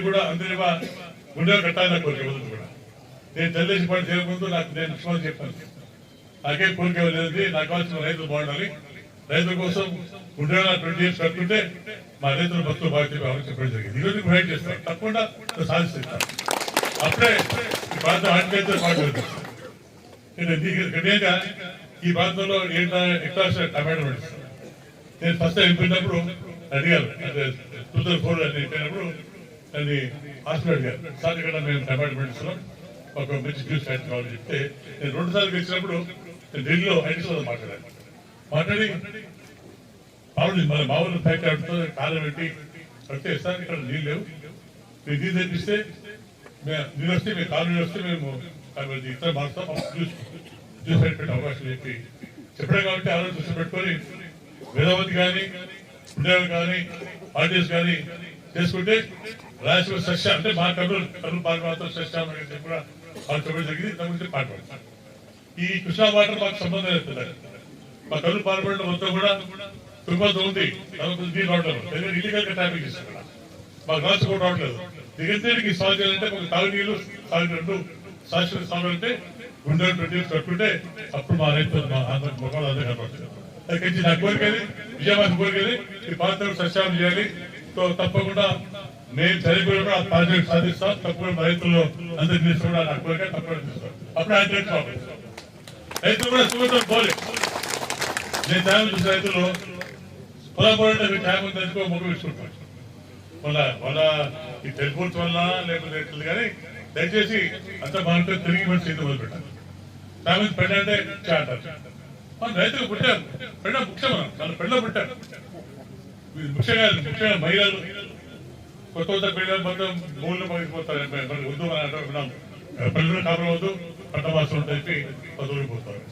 కూడా అందరి గుండె కట్టాలని నాకు కోరిక కూడా. నేను తెల్లేసి పని చేయకముందు నాకు నేను విశ్వాసం చెప్పాను. నాకే కోరిక లేదు, నాకు కావాల్సిన రైతులు బాగుండాలి, రైతుల కోసం గుండె 20 years కట్టుకుంటే మా రైతుల భక్తులు బాగా చెప్పడం జరిగింది. ఈరోజు ప్రొవైడ్ చేస్తాను, తప్పకుండా సాధిస్తాను. అప్పుడే ఈ ప్రాంతం హార్టికల్చర్ పార్టీ ఈ ప్రాంతంలో ఎట్లా టమాటో పండిస్తాను. నేను ఫస్ట్ టైం వెళ్ళినప్పుడు అడిగారు, 2004 అని వెళ్ళినప్పుడు అది హాస్పిటల్ అడిగారు, సార్ ఇక్కడ మేము టమాటో పండిస్తున్నాం, ఒక మంచి జ్యూస్ ఫ్యాక్టరీ కావాలని చెప్తే నేను 2 సార్లు వచ్చినప్పుడు ఢిల్లీలో ఐటీసీలో మాట్లాడి మామూలు మన మామూలు ఫ్యాక్టరీ ఆడుతూ కాలం పెట్టి కడితే సార్ ఇక్కడ నీళ్ళు లేవు, మీరు నీళ్ళు తెప్పిస్తే నీళ్ళు వస్తే మేము కాలు వస్తే మేము ఇతర మారుస్తాం, జ్యూస్ పెట్టే అవకాశం చెప్పడం కాబట్టి ఆ రోజు దృష్టి పెట్టుకొని వేదవతి కానీ ఉండేవి కానీ ఆర్టీఎస్ కానీ చేసుకుంటే రాయలసీమ సస్య అంటే మా కర్నూలు పార్టీ మాత్రం సస్యాలు కూడా వాళ్ళు చెప్పడం జరిగింది. దాని గురించి మాట్లాడారు. ఈ కృష్ణా వాటర్ మాకు సంబంధం అవుతుంది. మా కర్నూలు పార్లమెంట్ మొత్తం కూడా తుర్బంధం ఉంది, నీళ్ళు రావట్లేదు, ఇల్లీగల్ గా ట్యాపింగ్ చేస్తున్నారు, మాకు రాష్ట్ర కూడా రావట్లేదు. దిగంతేకి సాల్వ్ చేయాలంటే మాకు తాగునీళ్ళు సాగు శాశ్వత సాగు అంటే గుండె 20 years కట్టుకుంటే అప్పుడు మా రైతులు మా మొక్కలు అదే కనపడుతుంది. అది నా కోరికది, విజయవాడ కోరికది, ఈ ప్రాంతంలో సస్యాలు చేయాలి. తప్పకుండా నేను చనిపోయినప్పుడు ఆ ప్రాజెక్ట్ సాధిస్తాం. తప్పకుండా రైతుల్లో అందరికీ తీసుకోవడం నా కోరిక, తప్పకుండా తీసుకోవాలి. అప్పుడు ఆయన రైతులు కూడా సుఖంతో పోలే. నేను త్యాగం చూసిన రైతులు పొలపడంటే మీరు త్యాగం తెచ్చుకో మొగ్గు వేసుకుంటారు. వాళ్ళ ఈ టెలిఫోన్స్ వల్ల లేకపోతే కానీ దయచేసి అంత బాగుంటే తిరిగి మనం చేతి మొదలు పెట్టాలి. త్యాగం పెట్టంటే అంటారు. మనం రైతులు పుట్టారు, పెళ్ళ ముఖ్యం, మన పెళ్ళ పుట్టారు. ముఖ్యంగా మహిళలు కొత్త పిల్లలు మొత్తం మూడు మగిపోతారు. వద్దు మనం విన్నాం, పిల్లలు కాపురం వద్దు, పంట మాసం చెప్పి పదవులు పోతారు.